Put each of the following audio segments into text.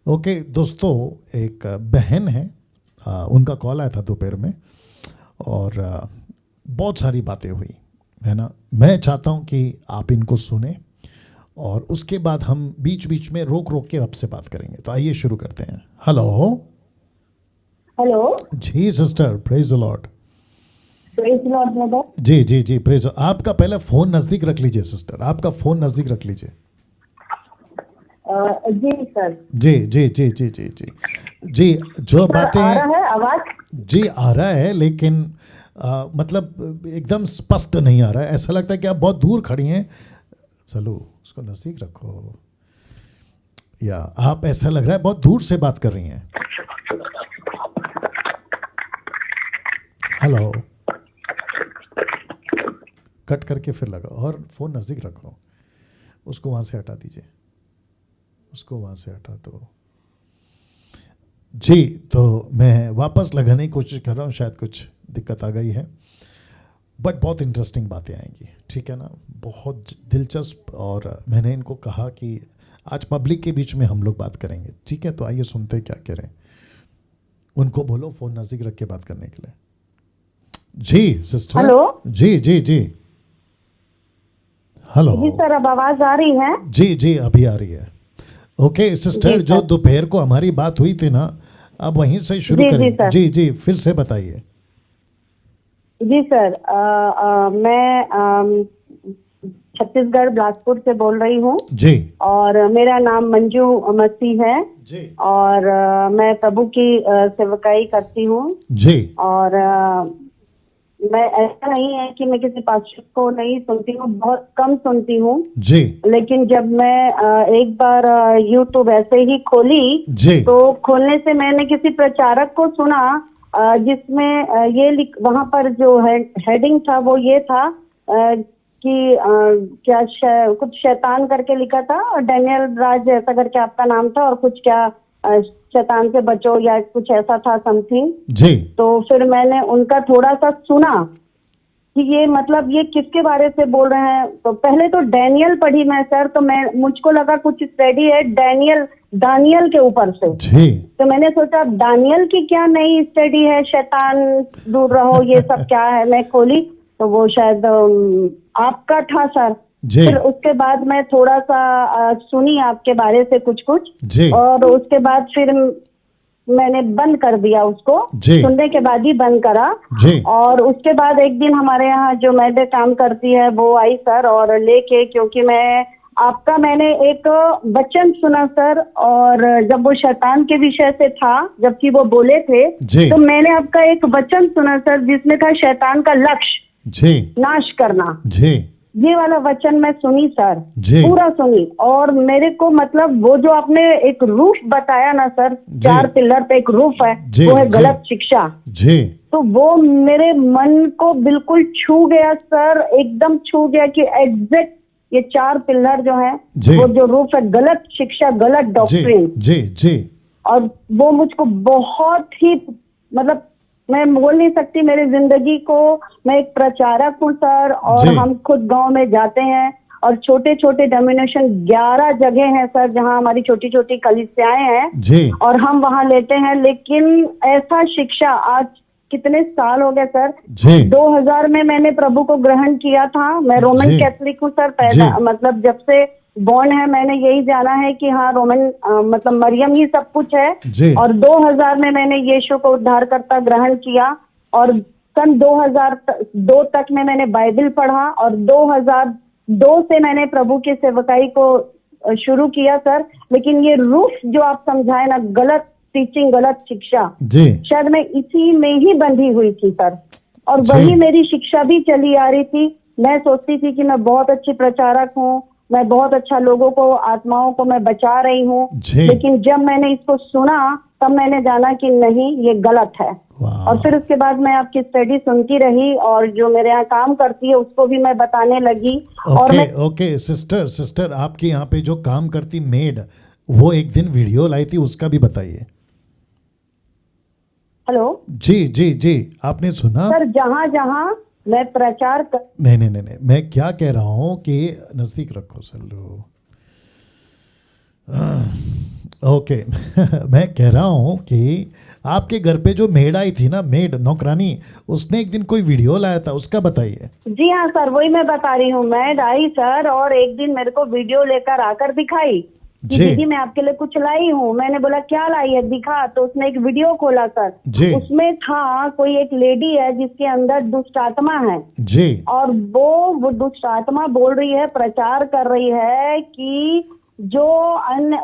Okay दोस्तों, एक बहन है, उनका कॉल आया था दोपहर में और बहुत सारी बातें हुई है ना। मैं चाहता हूँ कि आप इनको सुने और उसके बाद हम बीच बीच में रोक रोक के आपसे बात करेंगे। तो आइए शुरू करते हैं। हेलो। हेलो। जी sister, praise the Lord. Praise Lord brother. जी जी जी, प्रेज। आपका पहले फ़ोन नज़दीक रख लीजिए सिस्टर, आपका फ़ोन नज़दीक रख लीजिए। जी सर। जी जी जी जी जी जी जी। जो सर आ बातें, रहा है आवाज? जी आ रहा है, लेकिन मतलब एकदम स्पष्ट नहीं आ रहा है। ऐसा लगता है कि आप बहुत दूर खड़ी हैं। चलो उसको नज़दीक रखो। या आप, ऐसा लग रहा है बहुत दूर से बात कर रही हैं। हेलो। कट करके फिर लगाओ और फ़ोन नज़दीक रखो। उसको वहाँ से हटा दीजिए, उसको वहाँ से हटा दो। जी, तो मैं वापस लगाने की कोशिश कर रहा हूँ, शायद कुछ दिक्कत आ गई है, बट बहुत इंटरेस्टिंग बातें आएंगी, ठीक है ना। बहुत दिलचस्प। और मैंने इनको कहा कि आज पब्लिक के बीच में हम लोग बात करेंगे, ठीक है। तो आइए सुनते क्या कह रहे हैं। उनको बोलो फ़ोन नज़दीक रख के बात करने के लिए। जी सिस्टर। हेलो। जी जी जी। हेलो। जी सर, अब आवाज आ रही है? जी जी, अभी आ रही है। ओके जी सिस्टर, जो सर। दोपहर को हमारी बात हुई थी ना, अब वहीं से शुरू जी जी करेंगे। सर। जी जी, फिर से बताइए। जी सर, मैं छत्तीसगढ़ बिलासपुर से बोल रही हूँ। जी और मेरा नाम मंजू मसीह है। जी और मैं प्रभु की सेवकाई करती हूँ। जी और मैं, ऐसा नहीं है कि मैं किसी पास्टर को नहीं सुनती हूँ, बहुत कम सुनती हूँ। जी लेकिन जब मैं एक बार यूट्यूब ऐसे ही खोली, जी तो खोलने से मैंने किसी प्रचारक को सुना, जिसमें वहां पर जो हेडिंग था वो ये था, कि कुछ शैतान करके लिखा था, और डैनियल राज ऐसा करके आपका नाम था, और कुछ क्या शैतान से बचो या कुछ ऐसा था समथिंग। जी तो फिर मैंने उनका थोड़ा सा सुना कि ये मतलब ये किसके बारे से बोल रहे हैं। तो पहले तो डैनियल पढ़ी मैं सर, तो मैं मुझको लगा कुछ स्टडी है दानियल के ऊपर से। जी तो मैंने सोचा दानियल की क्या नई स्टडी है, शैतान दूर रहो ये सब क्या है। मैं खोली तो वो शायद आपका था सर। जी फिर उसके बाद मैं थोड़ा सा सुनी आपके बारे से कुछ कुछ। जी और उसके बाद फिर मैंने बंद कर दिया उसको, जी सुनने के बाद ही बंद करा। जी और उसके बाद एक दिन हमारे यहाँ जो मैडम काम करती है वो आई सर, और लेके, क्योंकि मैंने एक वचन सुना सर, और जब वो शैतान के विषय से था, जबकि वो बोले थे, जी तो मैंने आपका एक वचन सुना सर जिसमें था शैतान का लक्ष्य जी नाश करना। जी ये वाला वचन मैं सुनी सर, जी पूरा सुनी। और मेरे को मतलब वो जो आपने एक रूफ बताया ना सर, जी 4 पिलर पे एक रूफ है, जी वो है जी गलत शिक्षा। जी तो वो मेरे मन को बिल्कुल छू गया सर, एकदम छू गया कि एग्जैक्ट ये 4 पिलर जो है, जी वो जो रूफ है, गलत शिक्षा, गलत जी डॉक्ट्रिन। जी जी और वो मुझको बहुत ही, मतलब मैं बोल नहीं सकती, मेरी जिंदगी को, मैं एक प्रचारक हूँ सर, और जी हम खुद गांव में जाते हैं, और छोटे छोटे डेमिनेशन 11 जगह हैं सर जहां हमारी छोटी छोटी कलीसियाएं हैं, जी और हम वहां लेते हैं। लेकिन ऐसा शिक्षा आज कितने साल हो गए सर। जी 2000 में मैंने प्रभु को ग्रहण किया था। मैं रोमन जी कैथलिक हूँ सर, जी पैदा मतलब जब से बॉर्न है मैंने यही जाना है कि हाँ रोमन, मतलब मरियम ही सब कुछ है। जी और 2000 में मैंने यीशु को उद्धारकर्ता ग्रहण किया, और सन 2002 तक में मैंने बाइबल पढ़ा, और 2002 से मैंने प्रभु की सेवकाई को शुरू किया सर। लेकिन ये रूफ जो आप समझाए ना, गलत टीचिंग, गलत शिक्षा, जी शायद मैं इसी में ही बंधी हुई थी सर, और जी वही मेरी शिक्षा भी चली आ रही थी। मैं सोचती थी कि मैं बहुत अच्छी प्रचारक हूँ, मैं बहुत अच्छा लोगों को, आत्माओं को मैं बचा रही हूँ। जी। लेकिन जब मैंने इसको सुना, तब मैंने जाना कि नहीं, ये गलत है। और फिर वाह। उसके बाद मैं आपकी स्टडी सुनती रही, और जो मेरे यहाँ काम करती है उसको भी मैं बताने लगी। और ओके मैं, ओके सिस्टर, आपके यहाँ पे जो काम करती मेड, वो एक दिन वीडियो लाई थी, उसका भी बताइए। हेलो जी जी जी, आपने सुना? सर, जहाँ जहाँ मैं प्रचार कर, नहीं नहीं नहीं नहीं, मैं क्या कह रहा हूँ कि नज़दीक रखो सर लो। ओके मैं कह रहा हूँ कि आपके घर पे जो मेड आई थी ना, मेड नौकरानी, उसने एक दिन कोई वीडियो लाया था, उसका बताइए। जी हाँ सर, वही मैं बता रही हूँ। मैं आई सर, और एक दिन मेरे को वीडियो लेकर आकर दिखाई कि जी। दीदी मैं आपके लिए कुछ लाई हूँ। मैंने बोला क्या लाई है, दिखा। तो उसने एक वीडियो खोला सर। जी। उसमें था कोई एक लेडी है जिसके अंदर दुष्ट आत्मा है, जी। और वो दुष्ट आत्मा बोल रही है, प्रचार कर रही है कि जो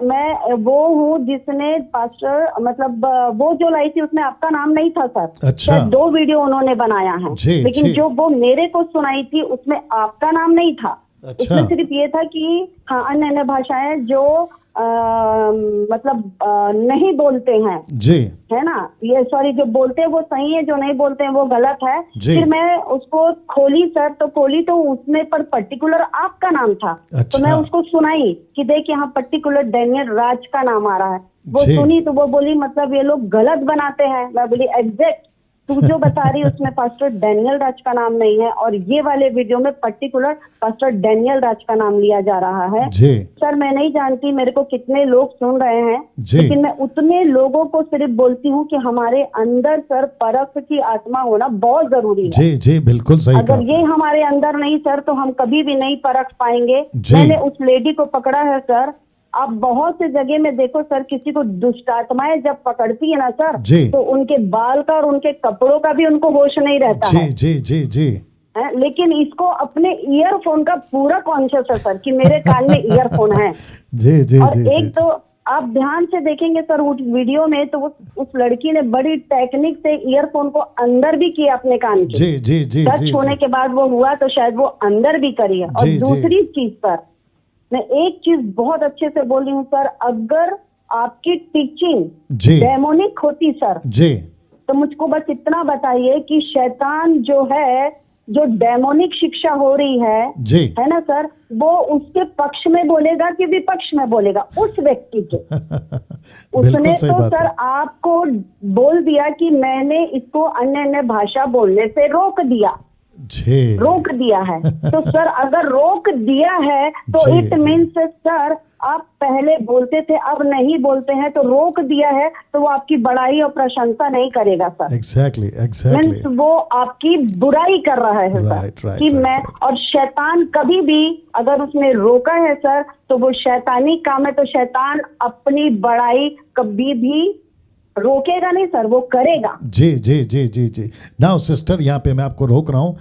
मैं वो हूँ जिसने पास्टर, मतलब वो जो लाई थी उसमें आपका नाम नहीं था सर। अच्छा। शायद 2 वीडियो उन्होंने बनाया है, जी, लेकिन जी। जो वो मेरे को सुनाई थी उसमें आपका नाम नहीं था। अच्छा। उसमें सिर्फ ये था कि हाँ, अन्य अन्य भाषाएं जो मतलब नहीं बोलते हैं, जी। है ना, ये सॉरी, जो बोलते हैं वो सही है, जो नहीं बोलते हैं वो गलत है। जी। फिर मैं उसको खोली सर, तो खोली तो उसमें पर पर्टिकुलर आपका नाम था। अच्छा। तो मैं उसको सुनाई कि देख यहाँ पर्टिकुलर डैनियल राज का नाम आ रहा है। वो जी। सुनी तो वो बोली मतलब ये लोग गलत बनाते हैं। मैं बोली एग्जैक्ट, तू जो बता रही उसमें पास्टर डैनियल राज का नाम नहीं है, और ये वाले वीडियो में पर्टिकुलर पास्टर डैनियल राज का नाम लिया जा रहा है। जी। सर मैं नहीं जानती मेरे को कितने लोग सुन रहे हैं, जी। लेकिन मैं उतने लोगों को सिर्फ बोलती हूँ कि हमारे अंदर सर परख की आत्मा होना बहुत जरूरी है। जी। जी बिल्कुल सही अगर कहा। ये हमारे अंदर नहीं सर, तो हम कभी भी नहीं परख पाएंगे। जी। मैंने उस लेडी को पकड़ा है सर। आप बहुत से जगह में देखो सर, किसी को दुष्ट आत्माएं जब पकड़ती है ना सर, जी। तो उनके बाल का और उनके कपड़ों का भी उनको होश नहीं रहता जी। है। जी। जी। जी। लेकिन इसको अपने ईयरफोन का पूरा कॉन्शियस है सर कि मेरे कान में ईयरफोन है। जी। जी। और जी। एक जी। तो आप ध्यान से देखेंगे सर उस वीडियो में, तो उस लड़की ने बड़ी टेक्निक से ईयरफोन को अंदर भी किया अपने कान के। जी। जी। जी। टच जी। होने के बाद वो हुआ, तो शायद वो अंदर भी करी है। और जी, जी। दूसरी चीज सर, मैं एक चीज बहुत अच्छे से बोल रही हूँ सर, अगर आपकी टीचिंग जी। डेमोनिक होती सर, जी। तो मुझको बस इतना बताइए कि शैतान जो है, जो डेमोनिक शिक्षा हो रही जी। है ना सर, वो उसके पक्ष में बोलेगा कि विपक्ष में बोलेगा उस व्यक्ति के। उसने बिल्कुल सही तो बात सर है। आपको बोल दिया कि मैंने इसको अन्य अन्य भाषा बोलने से रोक दिया, जी। रोक दिया है। तो सर अगर रोक दिया है तो जी, इट जी। मीन्स सर आप पहले बोलते थे अब नहीं बोलते हैं, तो रोक दिया है, तो वो आपकी बड़ाई और प्रशंसा नहीं करेगा सर। Exactly means exactly. वो आपकी बुराई कर रहा है सर। Right, right, कि right, मैं right. और शैतान कभी भी अगर उसने रोका है सर, तो वो शैतानी काम है। तो शैतान अपनी बड़ाई कभी भी रोकेगा नहीं सर, वो करेगा। जी। जी। जी। जी। जी। नाउ सिस्टर, यहाँ पे मैं आपको रोक रहा हूँ।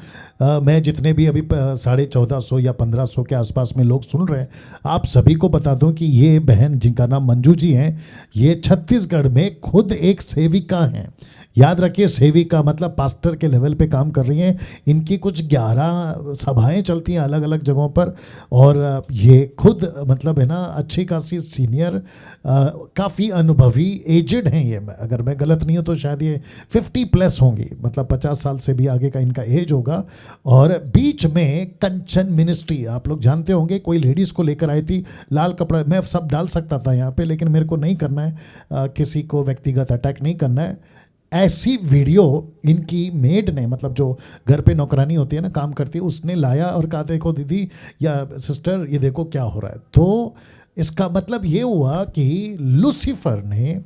मैं जितने भी अभी 1450 या 1500 के आसपास में लोग सुन रहे हैं, आप सभी को बता दूं कि ये बहन जिनका नाम मंजू जी हैं, ये छत्तीसगढ़ में खुद एक सेविका हैं। याद रखिए, सेविका मतलब पास्टर के लेवल पे काम कर रही हैं। इनकी कुछ 11 सभाएं चलती हैं अलग अलग जगहों पर, और ये खुद मतलब है ना अच्छी खासी सीनियर, काफ़ी अनुभवी, एजेड हैं ये। अगर मैं गलत नहीं हूँ तो शायद ये 50+ होंगी, मतलब 50 साल से भी आगे का इनका एज होगा। और बीच में कंचन मिनिस्ट्री, आप लोग जानते होंगे, कोई लेडीज़ को लेकर आई थी, लाल कपड़ा। मैं सब डाल सकता था यहाँ पे, लेकिन मेरे को नहीं करना है, किसी को व्यक्तिगत अटैक नहीं करना है। ऐसी वीडियो इनकी मेड ने, मतलब जो घर पे नौकरानी होती है ना, काम करती है, उसने लाया और कहा देखो दीदी या सिस्टर, ये देखो क्या हो रहा है। तो इसका मतलब ये हुआ कि लूसीफर ने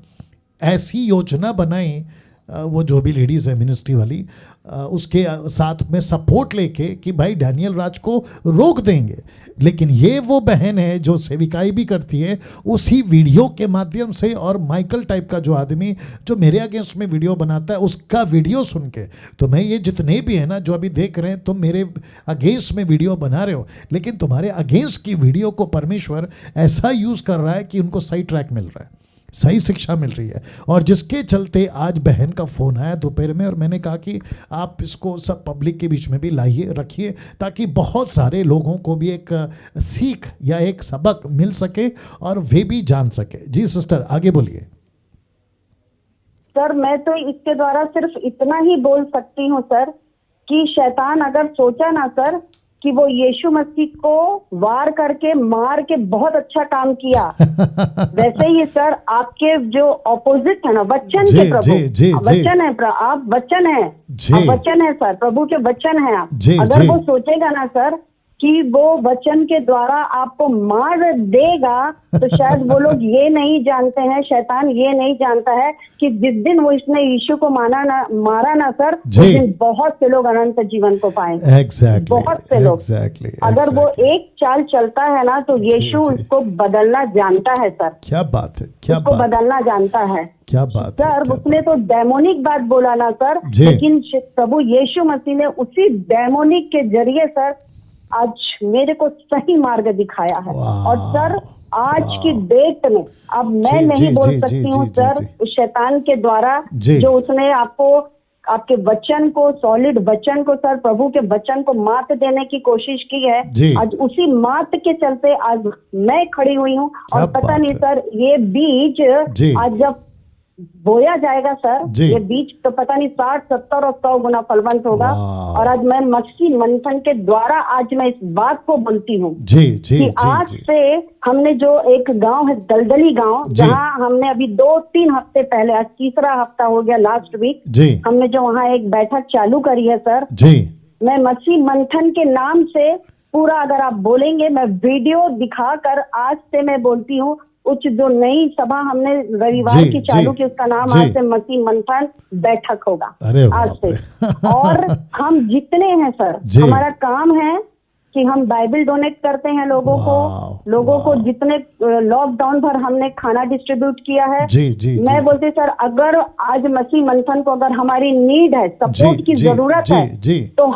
ऐसी योजना बनाई, वो जो भी लेडीज़ है मिनिस्ट्री वाली, उसके साथ में सपोर्ट लेके कि भाई डैनियल राज को रोक देंगे। लेकिन ये वो बहन है जो सेविकाई भी करती है उसी वीडियो के माध्यम से, और माइकल टाइप का जो आदमी जो मेरे अगेंस्ट में वीडियो बनाता है उसका वीडियो सुन के। तो मैं ये जितने भी है ना जो अभी देख रहे हैं, तुम मेरे अगेंस्ट में वीडियो बना रहे हो, लेकिन तुम्हारे अगेंस्ट की वीडियो को परमेश्वर ऐसा यूज़ कर रहा है कि उनको सही ट्रैक मिल रहा है, सही शिक्षा मिल रही है। और जिसके चलते आज बहन का फ़ोन आया दोपहर में, और मैंने कहा कि आप इसको सब पब्लिक के बीच में भी लाइए, रखिए, ताकि बहुत सारे लोगों को भी एक सीख या एक सबक मिल सके और वे भी जान सके। जी सिस्टर, आगे बोलिए। सर मैं तो इसके द्वारा सिर्फ इतना ही बोल सकती हूँ सर, कि शैतान अगर सोचा ना सर कि वो यीशु मसीह को वार करके मार के बहुत अच्छा काम किया, वैसे ही सर आपके जो ऑपोजिट है ना, वचन के प्रभु, वचन है, आप वचन है, आप वचन है सर, प्रभु के वचन है आप। अगर वो सोचेगा ना सर कि वो वचन के द्वारा आपको मार देगा, तो शायद वो लोग ये नहीं जानते हैं, शैतान ये नहीं जानता है कि जिस दिन वो इसने यीशु को मारा ना सर, उस दिन बहुत से लोग अनंत जीवन को पाएंगे। एग्जैक्टली, बहुत से लोग। अगर वो एक चाल चलता है ना, तो यीशु उसको बदलना जानता है सर। क्या बात है, क्या उसको बदलना जानता है। क्या बात है सर, उसने तो डेमोनिक बात बोला ना सर, लेकिन प्रभु यीशु मसीह ने उसी डेमोनिक के जरिए सर आज मेरे को सही मार्ग दिखाया है। और सर आज की डेट में अब मैं नहीं बोल सकती हूँ सर, उस शैतान के द्वारा जो उसने आपको, आपके वचन को, सॉलिड वचन को सर, प्रभु के वचन को मात देने की कोशिश की है। आज उसी मात के चलते आज मैं खड़ी हुई हूँ। और पता नहीं सर, ये बीज आज जब बोया जाएगा सर, ये बीज तो पता नहीं 60, 70 और 100 गुना फलवंत होगा। और आज मैं मसीह मंथन के द्वारा आज मैं इस बात को बोलती हूँ कि आज से हमने जो एक गांव है, दलदली गांव, जहाँ हमने अभी 2-3 हफ्ते पहले, आज तीसरा हफ्ता हो गया, लास्ट वीक हमने जो वहाँ एक बैठक चालू करी है सर, मैं मसीह मंथन के नाम से पूरा, अगर आप बोलेंगे, मैं वीडियो दिखाकर आज से मैं बोलती हूँ, उच्च जो नई सभा हमने रविवार की चालू की, उसका नाम आज से मसीह मंथन बैठक होगा आज से। और हम जितने हैं सर, हमारा काम है कि हम बाइबल डोनेट करते हैं लोगों को जितने लॉकडाउन भर हमने खाना डिस्ट्रीब्यूट किया है। मैं बोलती सर, अगर आज मसीह मंथन को अगर हमारी नीड है, सपोर्ट की जरूरत है, तो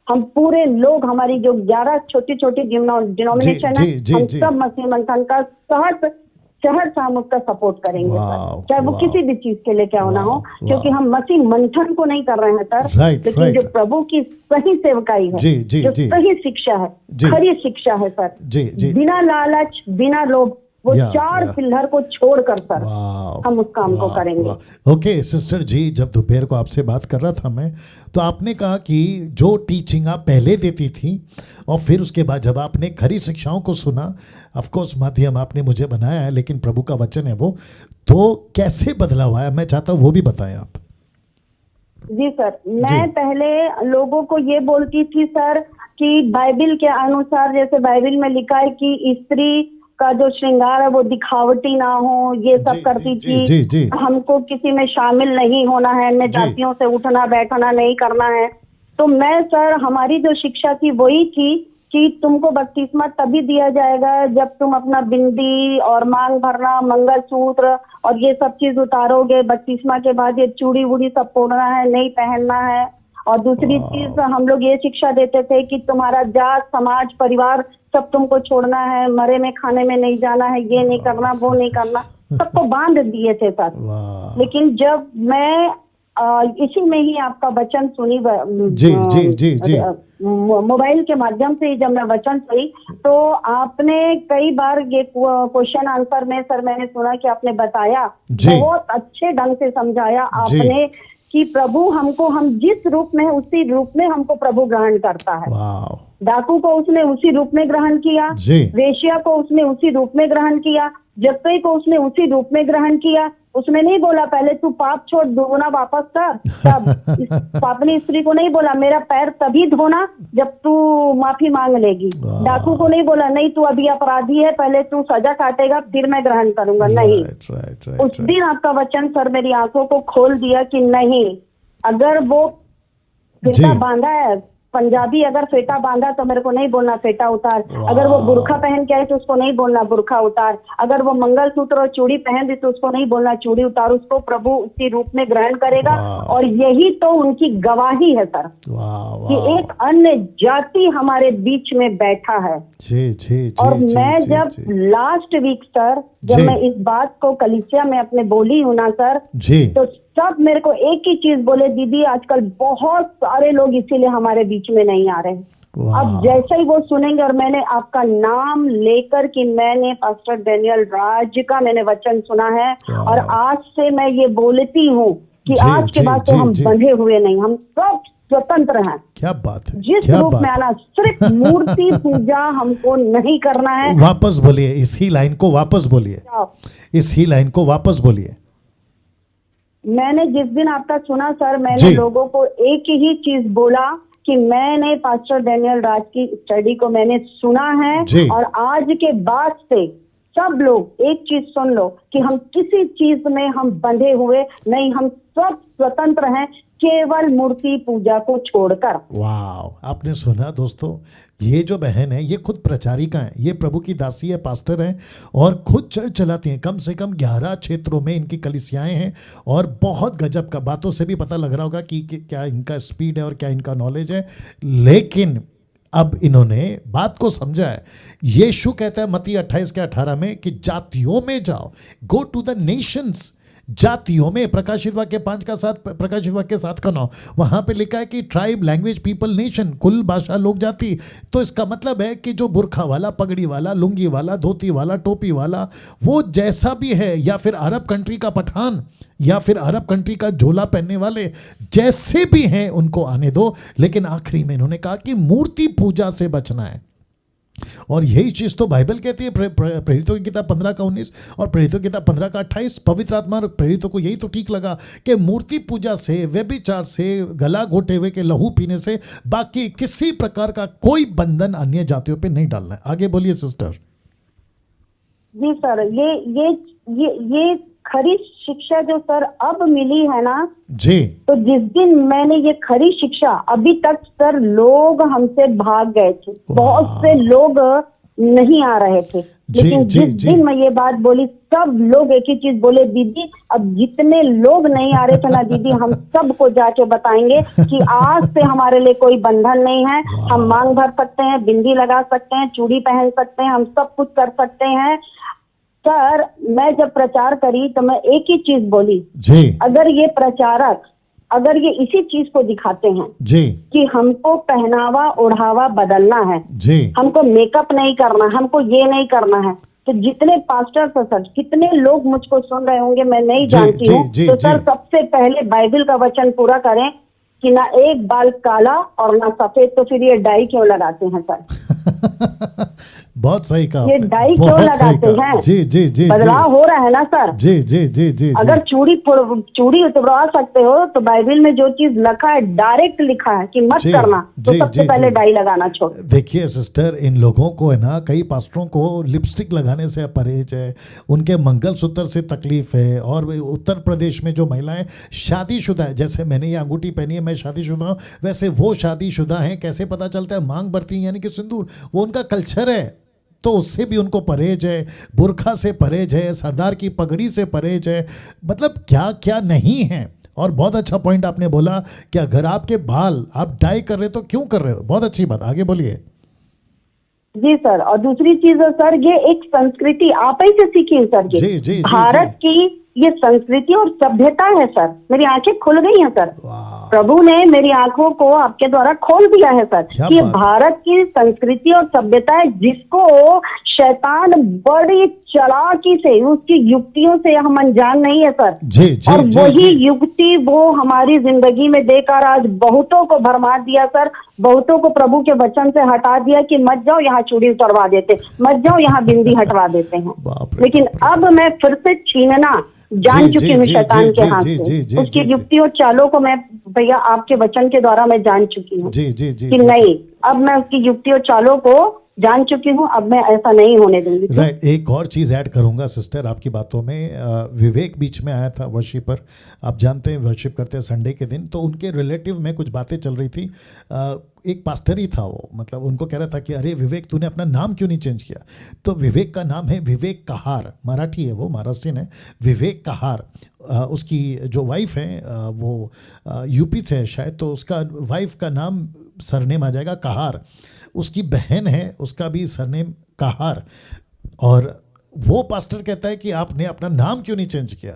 हम पूरे लोग, हमारी जो 11 छोटी छोटी डिनोमिनेशन है, हम सब मसीह मंथन का सहर्ष हम उसका सपोर्ट करेंगे सर, चाहे वो किसी भी चीज के लिए क्या होना हो, क्योंकि हम मसीह मंथन को नहीं कर रहे हैं सर, लेकिन जो प्रभु की सही सेवकाई है, जो सही शिक्षा है, खरी शिक्षा है सर, बिना लालच, बिना लोभ, वो 4 पिलर को छोड़कर सर हम उस काम को करेंगे। ओके सिस्टर जी, जब दोपहर को आपसे बात कर रहा था मैं, तो आपने कहा कि जो टीचिंग आप पहले देती थी और फिर उसके बाद जब आपने खरी शिक्षाओं को सुना, ऑफ कोर्स माध्यम आपने मुझे बनाया है, लेकिन प्रभु का वचन है वो, तो कैसे बदला हुआ है, मैं चाहता हूँ वो भी बताएं आप। जी सर, मैं पहले लोगों को ये बोलती थी सर कि बाइबल के अनुसार, जैसे बाइबल में लिखा है कि स्त्री का जो श्रृंगार है वो दिखावटी ना हो, ये सब करती थी। हमको किसी में शामिल नहीं होना है, अन्य जातियों से उठना बैठना नहीं करना है। तो मैं सर, हमारी जो शिक्षा थी वही थी कि तुमको बपतिस्मा तभी दिया जाएगा जब तुम अपना बिंदी और मांग भरना, मंगलसूत्र और ये सब चीज उतारोगे। बपतिस्मा के बाद ये चूड़ी वूड़ी सब फोड़ना है, नहीं पहनना है। और दूसरी चीज हम लोग ये शिक्षा देते थे कि तुम्हारा जात, समाज, परिवार सब तुमको छोड़ना है, मरे में खाने में नहीं जाना है, ये नहीं करना, वो नहीं करना, सबको बांध दिए थे सर। लेकिन जब मैं इसी में ही आपका वचन सुनी, मोबाइल के माध्यम से जब मैं वचन सुनी, तो आपने कई बार ये क्वेश्चन आंसर में सर मैंने सुना कि आपने बताया, बहुत अच्छे ढंग से समझाया आपने कि प्रभु हमको, हम जिस रूप में है उसी रूप में हमको प्रभु ग्रहण करता है। डाकू को उसने उसी रूप में ग्रहण किया, वेश्या को उसने उसी रूप में ग्रहण किया, जक्कई को उसने उसी रूप में ग्रहण किया। उसने नहीं बोला पहले तू पाप छोड़, दुगुना वापस कर। तब पापनी स्त्री को नहीं बोला मेरा पैर तभी धोना जब तू माफी मांग लेगी। डाकू को नहीं बोला नहीं तू अभी अपराधी है, पहले तू सजा काटेगा फिर मैं ग्रहण करूंगा। नहीं, उस दिन आपका वचन सर मेरी आंखों को खोल दिया कि नहीं, अगर वो फेटा बांधा है, पंजाबी अगर फेटा बांधा तो मेरे को नहीं बोलना फेटा उतार। अगर वो बुरखा पहन के आए तो उसको नहीं बोलना बुरखा उतार। अगर वो मंगलसूत्र और चूड़ी पहन दी तो उसको नहीं बोलना चूड़ी उतार। उसको प्रभु उसी रूप में ग्रहण करेगा। और यही तो उनकी गवाही है सर, कि एक अन्य जाति हमारे बीच में बैठा है। और मैं जब लास्ट वीक सर, जब मैं इस बात को कलीसिया में अपने बोली हूँ ना सर, तो सब मेरे को एक ही चीज बोले, दीदी आजकल बहुत सारे लोग इसीलिए हमारे बीच में नहीं आ रहे हैं। अब जैसे ही वो सुनेंगे, और मैंने आपका नाम लेकर कि मैंने पास्टर डेनियल राज का मैंने वचन सुना है, और आज से मैं ये बोलती हूँ कि आज के बाद तो हम बंधे हुए नहीं, हम सब स्वतंत्र हैं। क्या बात है, जिस रूप में आना, सिर्फ मूर्ति पूजा हमको नहीं करना है। वापस बोलिए इसी लाइन को, वापस बोलिए इसी लाइन को, वापस बोलिए। मैंने जिस दिन आपका सुना सर, मैंने लोगों को एक ही चीज बोला कि मैंने पास्टर डैनियल राज की स्टडी को मैंने सुना जी। है, और आज के बाद से सब लोग एक चीज सुन लो कि हम किसी चीज में हम बंधे हुए नहीं, हम सब स्वतंत्र हैं, केवल मूर्ति पूजा को छोड़कर। वाह, आपने सुना दोस्तों, ये जो बहन है ये खुद प्रचारिका है, ये प्रभु की दासी है, पास्टर है, और खुद चर्च चलाती हैं। कम से कम 11 क्षेत्रों में इनकी कलीसियाएं हैं, और बहुत गजब का, बातों से भी पता लग रहा होगा कि क्या इनका स्पीड है और क्या इनका नॉलेज है। लेकिन अब इन्होंने बात को समझा है। यीशु कहता है मत्ती 28 के 18 में कि जातियों में जाओ, गो टू द नेशंस। जातियों में, प्रकाशित वाक्य 5 का 7, प्रकाशित वाक्य 7 का 9, वहां पे लिखा है कि ट्राइब, लैंग्वेज, पीपल, नेशन, कुल, भाषा, लोक, जाति। तो इसका मतलब है कि जो बुरखा वाला, पगड़ी वाला, लुंगी वाला, धोती वाला, टोपी वाला, वो जैसा भी है, या फिर अरब कंट्री का पठान, या फिर अरब कंट्री का झोला पहनने वाले, जैसे भी हैं उनको आने दो। लेकिन आखिरी में इन्होंने कहा कि मूर्ति पूजा से बचना है। और यही चीज तो बाइबल कहती है, प्रेरितों की किताब 15 का 19 और प्रेरितों की किताब 15 का 28। पवित्र आत्मा और प्रेरितों को यही तो ठीक लगा कि मूर्ति पूजा से, व्यभिचार से, गला घोटे हुए के लहू पीने से, बाकी किसी प्रकार का कोई बंधन अन्य जातियों पे नहीं डालना है। आगे बोलिए सिस्टर। जी सर, ये खरी शिक्षा जो सर अब मिली है ना जी, तो जिस दिन मैंने ये खरी शिक्षा, अभी तक सर लोग हमसे भाग गए थे, बहुत से लोग नहीं आ रहे थे, लेकिन जिस दिन मैं ये बात बोली सब लोग एक ही चीज बोले, दीदी अब जितने लोग नहीं आ रहे थे ना दीदी, हम सबको जाके बताएंगे कि आज से हमारे लिए कोई बंधन नहीं है, हम मांग भर सकते हैं, बिंदी लगा सकते हैं, चूड़ी पहन सकते हैं, हम सब कुछ कर सकते हैं। सर मैं जब प्रचार करी तो मैं एक ही चीज बोली जी, अगर ये प्रचारक अगर ये इसी चीज को दिखाते हैं जी कि हमको पहनावा ओढ़ावा बदलना है, जी, हमको मेकअप नहीं करना, हमको ये नहीं करना है, तो जितने पास्टर सर, कितने लोग मुझको सुन रहे होंगे मैं नहीं जानती हूँ, तो सर सबसे पहले बाइबल का वचन पूरा करें कि ना एक बाल काला और ना सफेद, तो फिर ये डाई क्यों लगाते हैं सर? बहुत सही कहा, ये डाई क्यों लगाते हैं? जी जी जी, बदलाव हो रहा है ना सर? जी जी जी जी। अगर चूड़ी उतरवा सकते हो तो बाइबल में जो चीज लिखा है, डायरेक्ट लिखा है कि मत करना, तो सबसे पहले डाई लगाना छोड़। देखिए सिस्टर, इन लोगों को है ना, कई पास्टरों को लिपस्टिक लगाने से परहेज है, उनके मंगलसूत्र से तकलीफ है, और उत्तर प्रदेश में जो महिलाएं शादीशुदा है, जैसे मैंने ये अंगूठी पहनी है, मैं शादीशुदा हूँ, वैसे वो शादीशुदा हैं, कैसे पता चलता है? मांग भरती है, यानी कि सिंदूर, वो उनका कल्चर है, तो उससे भी उनको परहेज है, बुरखा से परहेज है, सरदार की पगड़ी से परहेज है, मतलब क्या क्या नहीं है। और बहुत अच्छा पॉइंट आपने बोला कि अगर आपके बाल आप डाई कर रहे हो तो क्यों कर रहे हो, बहुत अच्छी बात, आगे बोलिए। जी सर, और दूसरी चीज है सर, ये एक संस्कृति आप ही से सीखी है सर, जी, जी, भारत की ये संस्कृति और सभ्यता है सर। मेरी आंखें खुल गई हैं सर, प्रभु ने मेरी आंखों को आपके द्वारा खोल दिया है सर कि ये भारत की संस्कृति और सभ्यता है, जिसको शैतान बड़ी चालाकी से, उसकी युक्तियों से हम अनजान नहीं है सर। जी, जी, और जी, वही जी। युक्ति वो हमारी जिंदगी में देकर आज बहुतों को भरमा दिया सर, बहुतों को प्रभु के वचन से हटा दिया कि मत जाओ यहाँ चूड़ी उतरवा देते, मत जाओ यहाँ बिंदी हटवा देते हैं। लेकिन अब मैं फिर से छीनना जान चुकी हूँ शैतान के हाथ से, उसकी युक्तियों चालों को मैं भैया आपके वचन के द्वारा मैं जान चुकी हूँ कि नहीं, अब मैं उसकी युक्तियों चालों को जान चुकी हूँ, अब मैं ऐसा नहीं होने दूंगी। राइट, एक और चीज़ ऐड करूंगा सिस्टर आपकी बातों में। विवेक बीच में आया था, वर्शिपर, आप जानते हैं वर्शिप करते हैं संडे के दिन, तो उनके रिलेटिव में कुछ बातें चल रही थी। एक पास्टर ही था वो, मतलब उनको कह रहा था कि अरे विवेक तूने अपना नाम क्यों नहीं चेंज किया? तो विवेक का नाम है विवेक कहार, मराठी है वो, महाराष्ट्रियन है, विवेक कहार। उसकी जो वाइफ है वो यूपी से है शायद, तो उसका वाइफ का नाम सरनेम आ जाएगा कहार, उसकी बहन है उसका भी सरनेम कहार, और वो पास्टर कहता है कि आपने अपना नाम क्यों नहीं चेंज किया?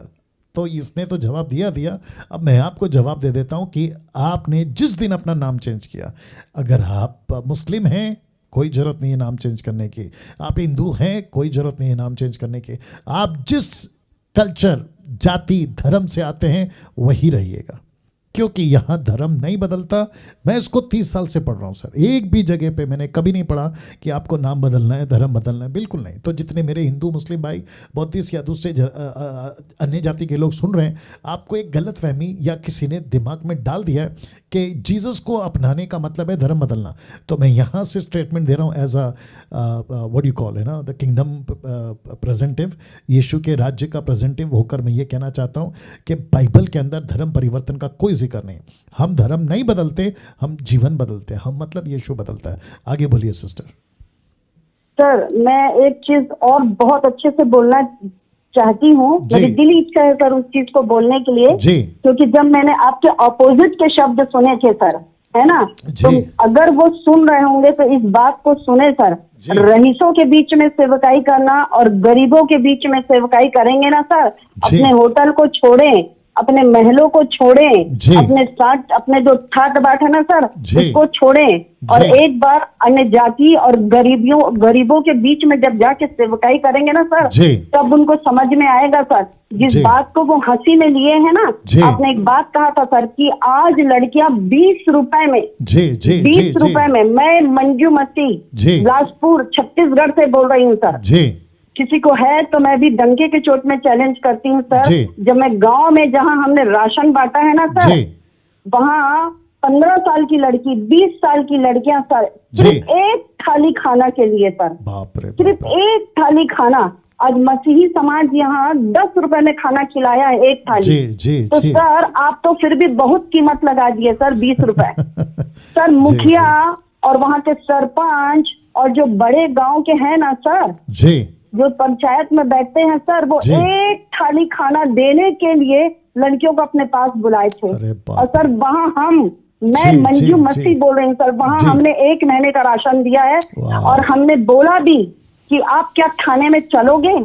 तो इसने तो जवाब दिया। अब मैं आपको जवाब दे देता हूँ कि आपने जिस दिन अपना नाम चेंज किया, अगर आप मुस्लिम हैं कोई ज़रूरत नहीं है नाम चेंज करने की, आप हिंदू हैं कोई ज़रूरत नहीं है नाम चेंज करने की, आप जिस कल्चर, जाति, धर्म से आते हैं वही रहिएगा, क्योंकि यहाँ धर्म नहीं बदलता। मैं इसको 30 साल से पढ़ रहा हूँ सर, एक भी जगह पे मैंने कभी नहीं पढ़ा कि आपको नाम बदलना है, धर्म बदलना है, बिल्कुल नहीं। तो जितने मेरे हिंदू मुस्लिम भाई बौद्धिस्ट या दूसरे अन्य जाति के लोग सुन रहे हैं, आपको एक गलत फहमी या किसी ने दिमाग में डाल दिया है कि जीसस को अपनाने का मतलब है धर्म बदलना। तो मैं यहाँ से स्टेटमेंट दे रहा हूँ as a what you call है ना, द किंगडम प्रेजेंटिव, यीशु के राज्य का प्रेजेंटिव होकर मैं ये कहना चाहता हूँ कि बाइबल के अंदर धर्म परिवर्तन का कोई जिक्र नहीं। हम धर्म नहीं बदलते, हम जीवन बदलते हैं, हम मतलब यीशु बदलता है। आगे बोलिए सिस्टर। सर मैं एक चीज और बहुत अच्छे से बोलना चाहती हूँ, मेरी दिली इच्छा है सर उस चीज को बोलने के लिए जी। क्योंकि जब मैंने आपके ऑपोजिट के शब्द सुने थे सर, है ना, तो अगर वो सुन रहे होंगे तो इस बात को सुने सर, रईसों के बीच में सेवकाई करना और गरीबों के बीच में सेवकाई करेंगे ना सर, अपने होटल को छोड़ें, अपने महलों को छोड़ें, अपने जो ठाट बाट है ना सर उसको छोड़ें और एक बार अन्य जाति और गरीबों के बीच में जब जाके सेवकाई करेंगे ना सर, तब उनको समझ में आएगा सर। जिस बात को वो हंसी में लिए हैं ना, आपने एक बात कहा था सर कि आज लड़कियां 20 रुपए में, 20 रुपए में, मैं मंजू मसीह बिलासपुर छत्तीसगढ़ से बोल रही हूँ सर, किसी को है तो मैं भी डंके के चोट में चैलेंज करती हूँ सर। जब मैं गांव में जहां हमने राशन बांटा है ना सर, वहां 15 साल की लड़की, 20 साल की लड़कियां सर, सिर्फ एक थाली खाना के लिए सर, सिर्फ एक थाली खाना। आज मसीही समाज यहाँ 10 रुपए में खाना खिलाया है एक थाली। तो सर आप तो फिर भी बहुत कीमत लगा दिए सर, 20 रुपए। सर मुखिया और वहाँ के सरपंच और जो बड़े गांव के हैं ना सर, जो पंचायत में बैठते हैं सर, वो एक थाली खाना देने के लिए लड़कियों को अपने पास बुलाए थे। और सर वहाँ मैं मंजू मसीह बोल रही हूँ सर, वहाँ हमने 1 महीने का राशन दिया है और हमने बोला भी कि आप क्या खाने में चलोगे,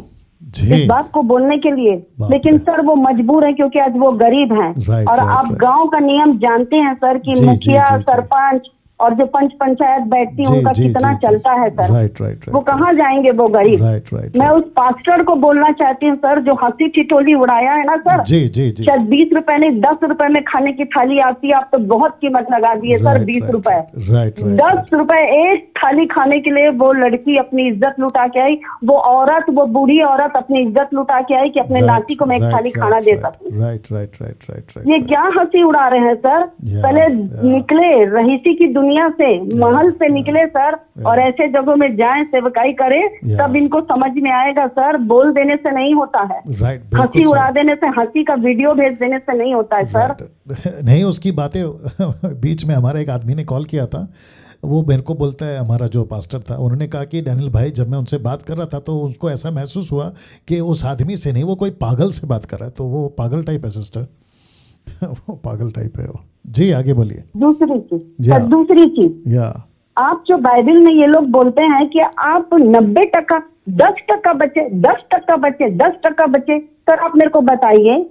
इस बात को बोलने के लिए। लेकिन सर वो मजबूर है क्योंकि आज वो गरीब हैं। और आप गांव का नियम जानते हैं सर कि मुखिया, सरपंच और जो पंचायत बैठती है उनका कितना चलता है सर। वो कहाँ जाएंगे वो गरीब। मैं उस पास्टर को बोलना चाहती हूँ सर, जो हंसी ठिठोली उड़ाया है ना सर, शायद 20 रुपए नहीं 10 रुपए में खाने की थाली आती है, आप तो बहुत कीमत लगा दिए सर, 20 रुपए, 10 रुपए एक थाली खाने के लिए वो लड़की अपनी इज्जत लुटा के आई, वो औरत, वो बूढ़ी औरत अपनी इज्जत लुटा के आई कि अपने नाती को मैं एक थाली खाना दे सकूं। ये क्या हंसी उड़ा रहे हैं सर। पहले निकले रईसी की दुनिया से, महल से निकले सर, और ऐसे जगहों में जाएं, सेवकाई करें, तब इनको समझ में आएगा सर। बोल देने से नहीं होता है, हंसी उड़ा देने से, हंसी का वीडियो भेज देने से नहीं होता है सर। नहीं, उसकी बातें बीच में हमारा एक आदमी ने कॉल किया था, वो मेरे को बोलता है, हमारा जो पास्टर था, उन्होंने कहा कि डैनियल भाई जब मैं उनसे बात कर रहा था तो उनको ऐसा महसूस हुआ कि उस आदमी से नहीं, वो कोई पागल से बात कर रहा है। तो वो पागल टाइप है सिस्टर, वो पागल टाइप है वो। जी आगे बोलिए। दूसरी चीज आप जो बाइबल में ये लोग बोलते हैं कि आप 90%, 10% बच्चे, 10% बच्चे, 10% बच्चे, सर आप मेरे को बताइए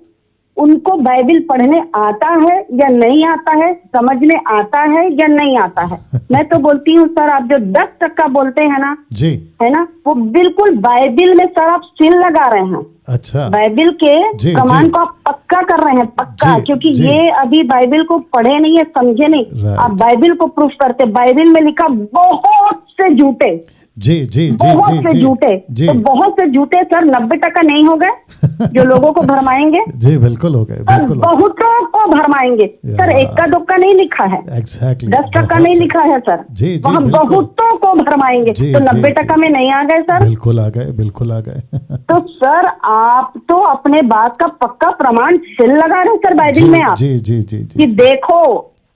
उनको बाइबल पढ़ने आता है या नहीं आता है, समझने आता है या नहीं आता है। मैं तो बोलती हूँ सर, आप जो 10% बोलते हैं ना जी, है ना, वो बिल्कुल बाइबल में सर आप सील लगा रहे हैं। अच्छा, बाइबल के कमान को आप पक्का कर रहे हैं, पक्का, क्योंकि ये अभी बाइबल को पढ़े नहीं है, समझे नहीं। आप बाइबल को प्रूफ करते, बाइबल में लिखा बहुत से झूठे, बहुत से झूठे, तो बहुत से झूठे सर 90% नहीं हो गए जो लोगों को भरमाएंगे। जी बिल्कुल हो गए, बिल्कुल बहुतों को भरमाएंगे सर, 1-2 नहीं लिखा है, 10% नहीं लिखा है सर, वहाँ बहुतों को भरमाएंगे, तो 90% में नहीं आ गए सर। बिल्कुल आ गए, बिल्कुल आ गए। तो सर आप तो अपने बात का पक्का प्रमाण सिल लगा रहे हैं सर बाइबल में आप, कि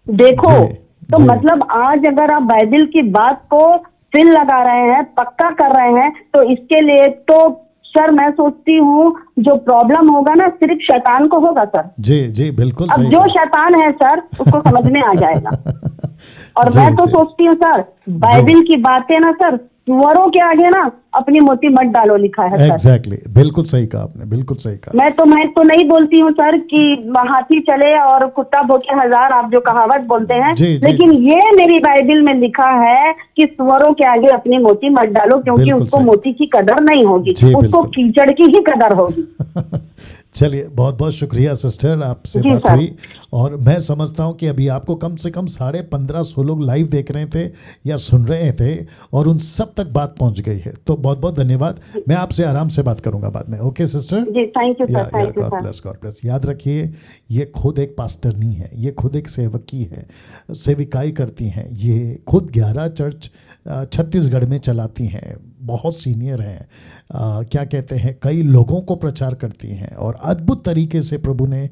देखो। तो मतलब आज अगर आप बाइबल की बात को सिल लगा रहे हैं, पक्का कर रहे हैं, तो इसके लिए तो सर मैं सोचती हूँ जो प्रॉब्लम होगा ना सिर्फ शैतान को होगा सर। जी बिल्कुल। अब जो शैतान है सर उसको समझ में आ जाएगा। और मैं तो सोचती हूँ सर बाइबल की बातें ना सर सुअरों के आगे ना अपनी मोती मत डालो लिखा है सर। एग्जैक्टली, बिल्कुल सही कहा आपने, बिल्कुल सही कहा। मैं तो नहीं बोलती हूँ सर कि हाथी चले और कुत्ता भौंके 1000, आप जो कहावत बोलते हैं, लेकिन ये मेरी बाइबल में लिखा है कि सुअरों के आगे अपनी मोती मत डालो, क्योंकि उसको मोती की कदर नहीं होगी, उसको कीचड़ की ही कदर होगी। चलिए, बहुत बहुत शुक्रिया सिस्टर, आपसे जी बात सर। हुई। और मैं समझता हूँ कि अभी आपको कम से कम 1550 लोग लाइव देख रहे थे या सुन रहे थे, और उन सब तक बात पहुँच गई है। तो बहुत बहुत धन्यवाद। मैं आपसे आराम से बात करूँगा बाद में। Okay sister. जी थैंक यू सर, या thank you God sir. Bless, God bless. याद रखिए, ये खुद एक पास्टर नहीं है, ये खुद एक सेवकी है, सेविकाई करती हैं। ये खुद 11 चर्च छत्तीसगढ़ में चलाती हैं, बहुत सीनियर हैं। क्या कहते हैं, कई लोगों को प्रचार करती हैं, और अद्भुत तरीके से प्रभु ने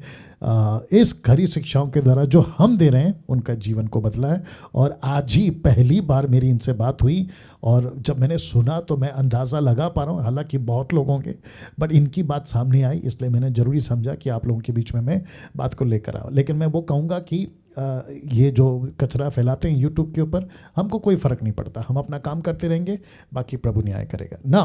इस खरी शिक्षाओं के द्वारा जो हम दे रहे हैं उनका जीवन को बदला है। और आज ही पहली बार मेरी इनसे बात हुई, और जब मैंने सुना तो मैं अंदाज़ा लगा पा रहा हूँ, हालांकि बहुत लोगों के, बट इनकी बात सामने आई, इसलिए मैंने ज़रूरी समझा कि आप लोगों के बीच में मैं बात को लेकर आऊँ। लेकिन मैं वो कहूँगा कि ये जो कचरा फैलाते हैं यूट्यूब के ऊपर, हमको कोई फ़र्क नहीं पड़ता, हम अपना काम करते रहेंगे, बाकी प्रभु न्याय करेगा ना।